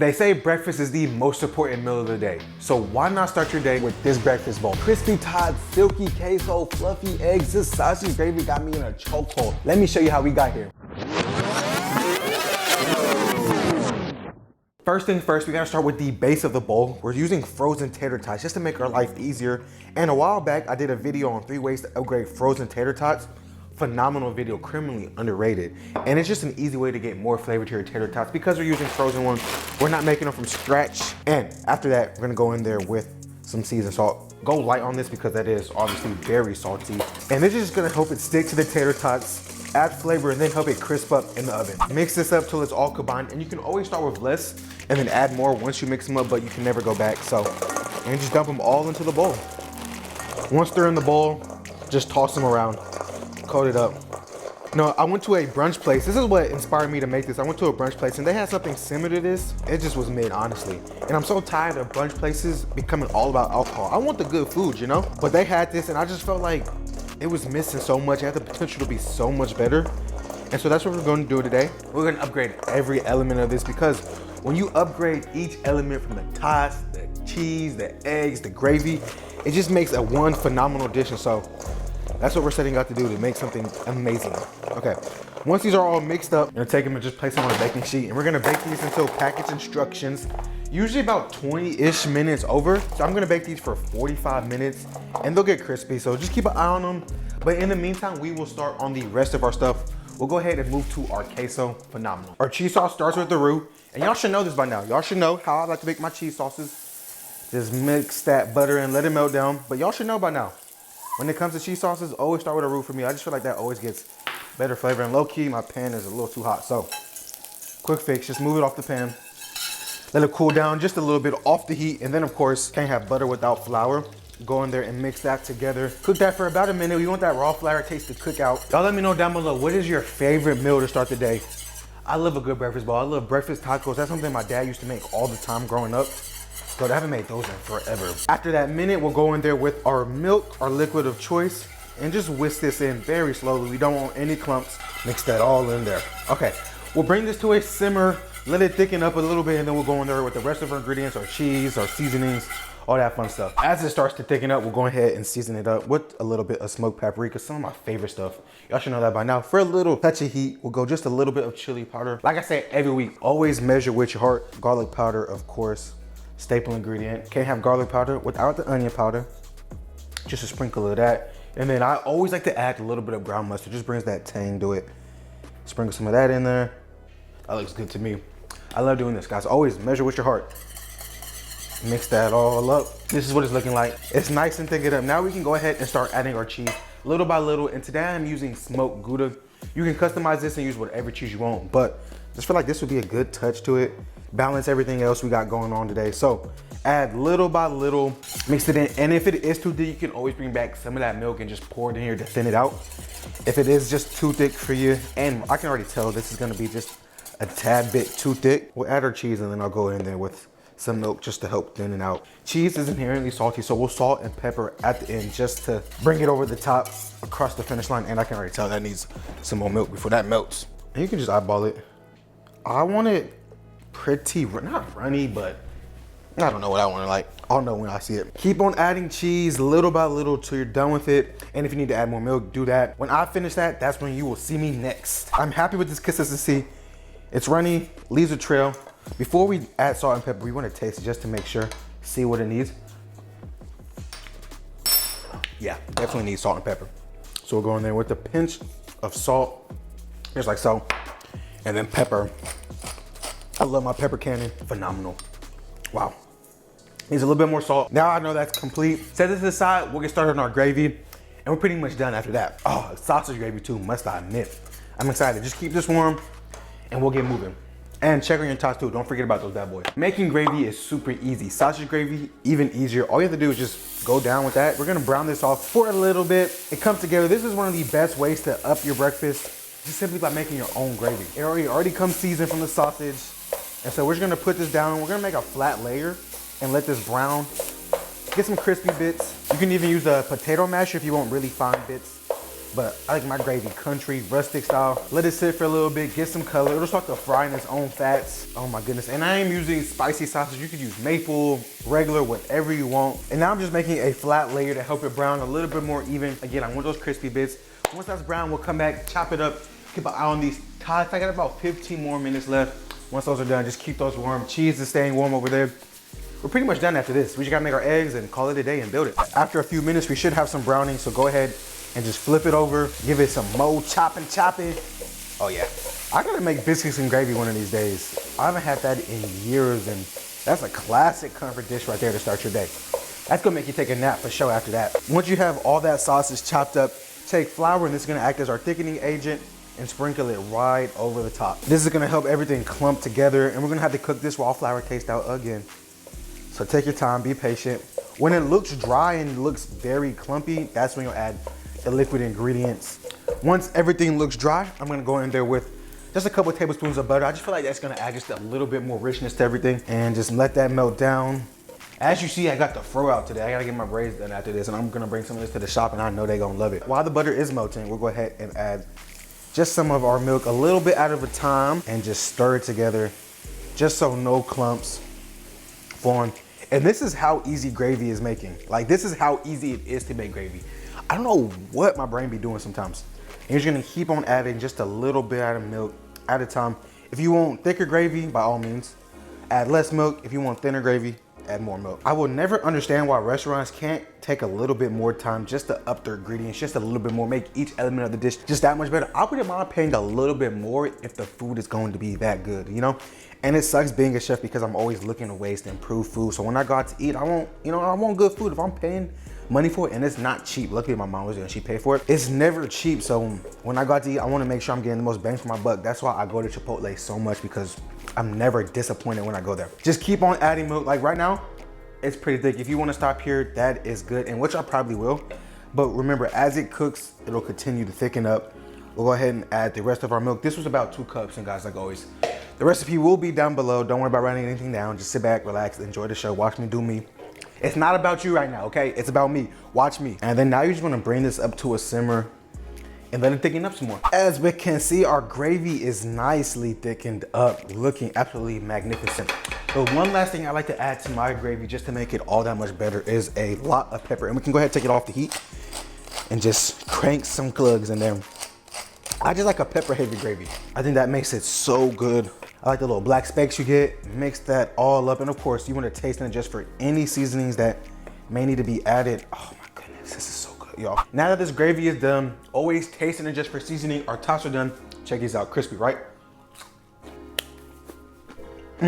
They say breakfast is the most important meal of the day. So why not start your day with this breakfast bowl? Crispy Tots, silky queso, fluffy eggs. This sausage gravy got me in a chokehold. Let me show you how we got here. First things first, we gotta start with the base of the bowl. We're using frozen tater tots just to make our life easier. And a while back, I did a video on 3 ways to upgrade frozen tater tots. Phenomenal video, criminally underrated. And it's just an easy way to get more flavor to your tater tots because we're using frozen ones. We're not making them from scratch. And after that, we're gonna go in there with some seasoned salt. Go light on this because that is obviously very salty. And this is just gonna help it stick to the tater tots, add flavor, and then help it crisp up in the oven. Mix this up till it's all combined, and you can always start with less and then add more once you mix them up, but you can never go back. So, and just dump them all into the bowl. Once they're in the bowl, just toss them around. Coat it up. No, I went to a brunch place. This is what inspired me to make this. I went to a brunch place and they had something similar to this. It just was mid, honestly. And I'm so tired of brunch places becoming all about alcohol. I want the good food, you know? But they had this and I just felt like it was missing so much. It had the potential to be so much better. And so that's what we're going to do today. We're going to upgrade every element of this because when you upgrade each element from the tots, the cheese, the eggs, the gravy, it just makes a one phenomenal dish. And so that's what we're setting out to do, to make something amazing. Okay, once these are all mixed up, I'm gonna take them and just place them on a baking sheet, and we're gonna bake these until package instructions, usually about 20-ish minutes over. So I'm gonna bake these for 45 minutes, and they'll get crispy, so just keep an eye on them. But in the meantime, we will start on the rest of our stuff. We'll go ahead and move to our queso. Phenomenal. Our cheese sauce starts with the roux, and y'all should know this by now. Y'all should know how I like to make my cheese sauces. Just mix that butter and let it melt down, but y'all should know by now. When it comes to cheese sauces, always start with a roux for me. I just feel like that always gets better flavor. And low key, my pan is a little too hot. So quick fix, just move it off the pan. Let it cool down just a little bit off the heat. And then of course, can't have butter without flour. Go in there and mix that together. Cook that for about a minute. We want that raw flour taste to cook out. Y'all let me know down below, what is your favorite meal to start the day? I love a good breakfast bowl. I love breakfast tacos. That's something my dad used to make all the time growing up. But I haven't made those in forever. After that minute, we'll go in there with our milk, our liquid of choice, and just whisk this in very slowly. We don't want any clumps. Mix that all in there. Okay, we'll bring this to a simmer, let it thicken up a little bit, and then we'll go in there with the rest of our ingredients, our cheese, our seasonings, all that fun stuff. As it starts to thicken up, we'll go ahead and season it up with a little bit of smoked paprika, some of my favorite stuff. Y'all should know that by now. For a little touch of heat, we'll go just a little bit of chili powder. Like I say every week, always measure with your heart. Garlic powder, of course. Staple ingredient. Can't have garlic powder without the onion powder. Just a sprinkle of that. And then I always like to add a little bit of ground mustard. Just brings that tang to it. Sprinkle some of that in there. That looks good to me. I love doing this, guys. Always measure with your heart. Mix that all up. This is what it's looking like. It's nice and thick up. Now we can go ahead and start adding our cheese little by little. And today I'm using smoked gouda. You can customize this and use whatever cheese you want, but I just feel like this would be a good touch to it. Balance everything else we got going on today. So add little by little, mix it in. And if it is too thick, you can always bring back some of that milk and just pour it in here to thin it out. If it is just too thick for you, and I can already tell this is gonna be just a tad bit too thick, we'll add our cheese and then I'll go in there with some milk just to help thin it out. Cheese is inherently salty, so we'll salt and pepper at the end just to bring it over the top across the finish line. And I can already tell that needs some more milk before that melts. And you can just eyeball it. I want it pretty, not runny, but I don't know what I want it like. I'll know when I see it. Keep on adding cheese little by little till you're done with it. And if you need to add more milk, do that. When I finish that, that's when you will see me next. I'm happy with this consistency. It's runny, leaves a trail. Before we add salt and pepper, we want to taste it just to make sure, see what it needs. Yeah, definitely needs salt and pepper. So we'll go in there with a pinch of salt, just like so, and then pepper. I love my pepper cannon, phenomenal. Wow, needs a little bit more salt. Now I know that's complete. Set this aside, we'll get started on our gravy, and we're pretty much done after that. Oh, sausage gravy too, must I admit. I'm excited, just keep this warm, and we'll get moving. And check on your tots too, don't forget about those bad boys. Making gravy is super easy. Sausage gravy, even easier. All you have to do is just go down with that. We're gonna brown this off for a little bit. It comes together. This is one of the best ways to up your breakfast, just simply by making your own gravy. It already comes seasoned from the sausage. And so we're just gonna put this down. We're gonna make a flat layer and let this brown. Get some crispy bits. You can even use a potato masher if you want really fine bits. but I like my gravy country, rustic style. Let it sit for a little bit, get some color. It'll start to fry in its own fats. Oh my goodness. And I am using spicy sausage. You could use maple, regular, whatever you want. And now I'm just making a flat layer to help it brown a little bit more even. Again, I want those crispy bits. Once that's brown, we'll come back, chop it up, keep an eye on these tots. I got about 15 more minutes left. Once those are done, just keep those warm. Cheese is staying warm over there. We're pretty much done after this. We just gotta make our eggs and call it a day and build it. After a few minutes, we should have some browning, so go ahead and just flip it over, give it some more chopping. Oh yeah. I gotta make biscuits and gravy one of these days. I haven't had that in years, and that's a classic comfort dish right there to start your day. That's gonna make you take a nap for sure after that. Once you have all that sausage chopped up, take flour, and this is gonna act as our thickening agent, and sprinkle it right over the top. This is gonna help everything clump together, and we're gonna have to cook this raw flour taste out again. So take your time, be patient. When it looks dry and looks very clumpy, that's when you'll add the liquid ingredients. Once everything looks dry, I'm gonna go in there with just a couple of tablespoons of butter. I just feel like that's gonna add just a little bit more richness to everything, and just let that melt down. As you see, I got the fro out today. I gotta get my braids done after this, and I'm gonna bring some of this to the shop, and I know they're gonna love it. While the butter is melting, we'll go ahead and add just some of our milk, a little bit at a time, and just stir it together, just so no clumps form. And this is how easy gravy is making. Like, this is how easy it is to make gravy. I don't know what my brain be doing sometimes. And you're just gonna keep on adding just a little bit of milk at a time. If you want thicker gravy, by all means, add less milk. If you want thinner gravy, add more milk. I will never understand why restaurants can't take a little bit more time just to up their ingredients, just a little bit more, make each element of the dish just that much better. I wouldn't mind paying a little bit more if the food is going to be that good, you know? And it sucks being a chef because I'm always looking for ways to improve food. So when I go out to eat, I want good food. If I'm paying money for it, and it's not cheap. Luckily my mom was there and she paid for it. It's never cheap. So when I go out to eat, I want to make sure I'm getting the most bang for my buck. That's why I go to Chipotle so much, because I'm never disappointed when I go there. Just keep on adding milk. Like right now, it's pretty thick. If you want to stop here, that is good, and which I probably will. But remember, as it cooks, it'll continue to thicken up. We'll go ahead and add the rest of our milk. This was about 2 cups, and guys, like always, the recipe will be down below. Don't worry about writing anything down. Just sit back, relax, enjoy the show. Watch me do me. It's not about you right now, okay? It's about me. Watch me. And then now you're just gonna bring this up to a simmer and let it thicken up some more. As we can see, our gravy is nicely thickened up, looking absolutely magnificent. So one last thing I like to add to my gravy, just to make it all that much better, is a lot of pepper. And we can go ahead and take it off the heat and just crank some cloves in there. I just like a pepper heavy gravy. I think that makes it so good. I like the little black specks you get. Mix that all up. And of course, you want to taste and adjust for any seasonings that may need to be added. Oh my goodness, this is so good, y'all. Now that this gravy is done, always taste and adjust for seasoning. Our tots are done. Check these out, crispy, right? We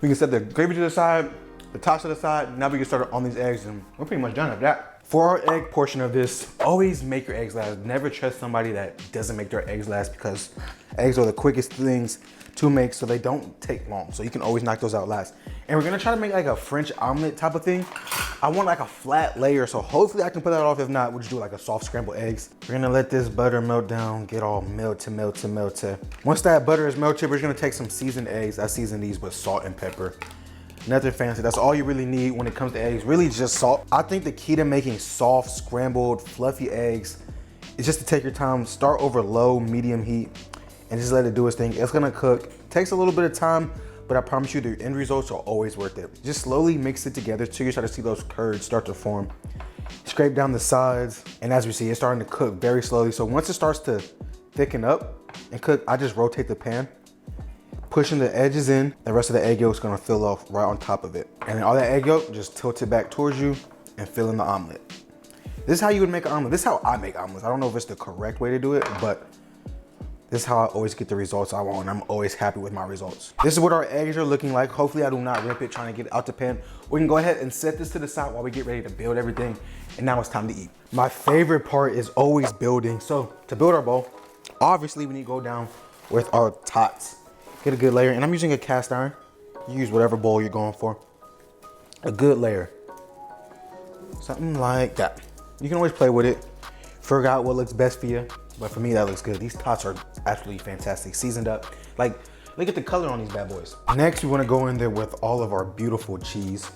can set the gravy to the side, the tots to the side. Now we can start on these eggs, and we're pretty much done with that. For our egg portion of this, always make your eggs last. Never trust somebody that doesn't make their eggs last, because eggs are the quickest things to make, so they don't take long. So you can always knock those out last. And we're gonna try to make like a French omelet type of thing. I want like a flat layer, so hopefully I can put that off. If not, we'll just do like a soft scrambled eggs. We're gonna let this butter melt down, get all melted. Once that butter is melted, we're gonna take some seasoned eggs. I season these with salt and pepper. Nothing fancy. That's all you really need when it comes to eggs, really just salt. I think the key to making soft, scrambled, fluffy eggs is just to take your time, start over low, medium heat, and just let it do its thing. It's gonna cook. Takes a little bit of time, but I promise you the end results are always worth it. Just slowly mix it together till you start to see those curds start to form. Scrape down the sides, and as we see, it's starting to cook very slowly. So once it starts to thicken up and cook, I just rotate the pan, pushing the edges in. The rest of the egg yolk is gonna fill off right on top of it. And then all that egg yolk, just tilt it back towards you and fill in the omelet. This is how you would make an omelet. This is how I make omelets. I don't know if it's the correct way to do it, but this is how I always get the results I want. I'm always happy with my results. This is what our eggs are looking like. Hopefully I do not rip it trying to get it out the pan. We can go ahead and set this to the side while we get ready to build everything. And now it's time to eat. My favorite part is always building. So to build our bowl, obviously we need to go down with our tots. Get a good layer, and I'm using a cast iron. You use whatever bowl you're going for. A good layer. Something like that. You can always play with it. Figure out what looks best for you. But for me, that looks good. These tots are absolutely fantastic. Seasoned up. Like, look at the color on these bad boys. Next, we want to go in there with all of our beautiful cheese.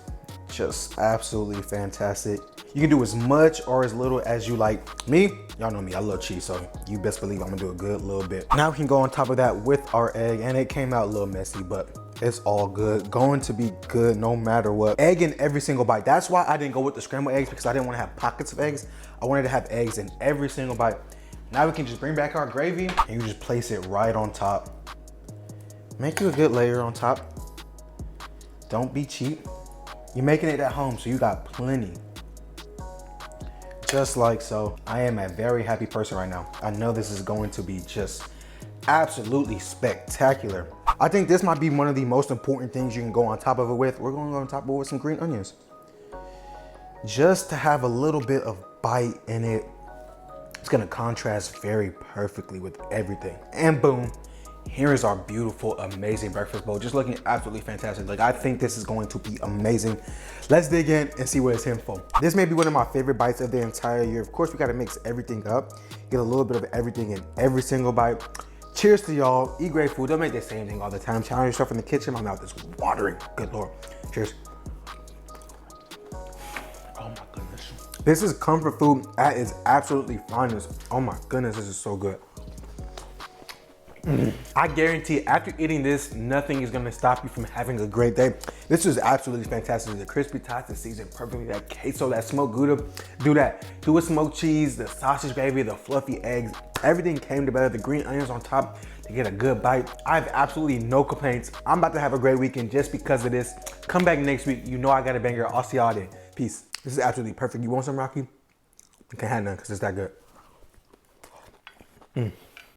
Just absolutely fantastic. You can do as much or as little as you like. Me, y'all know me, I love cheese, so you best believe I'm gonna do a good little bit. Now we can go on top of that with our egg, and it came out a little messy, but it's all good. Going to be good no matter what. Egg in every single bite. That's why I didn't go with the scrambled eggs, because I didn't want to have pockets of eggs. I wanted to have eggs in every single bite. Now we can just bring back our gravy and you just place it right on top. Make you a good layer on top. Don't be cheap. You're making it at home, so you got plenty. Just like so. I am a very happy person right now. I know this is going to be just absolutely spectacular. I think this might be one of the most important things you can go on top of it with. We're gonna go on top of it with some green onions. Just to have a little bit of bite in it. It's gonna contrast very perfectly with everything. And boom, here is our beautiful, amazing breakfast bowl. Just looking absolutely fantastic. Like, I think this is going to be amazing. Let's dig in and see what it's in for. This may be one of my favorite bites of the entire year. Of course, we gotta mix everything up. Get a little bit of everything in every single bite. Cheers to y'all. Eat great food. Don't make the same thing all the time. Challenge yourself in the kitchen. My mouth is watering. Good Lord. Cheers. Oh my goodness. This is comfort food at its absolutely finest. Oh my goodness, this is so good. I guarantee after eating this, nothing is gonna stop you from having a great day. This is absolutely fantastic. The crispy tots, the seasoned perfectly, that queso, that smoked gouda, do that. Do with smoked cheese, the sausage gravy, the fluffy eggs, everything came together, the green onions on top to get a good bite. I have absolutely no complaints. I'm about to have a great weekend just because of this. Come back next week. You know I got a banger. I'll see y'all then. Peace. This is absolutely perfect. You want some, Rocky? You can't have none because it's that good.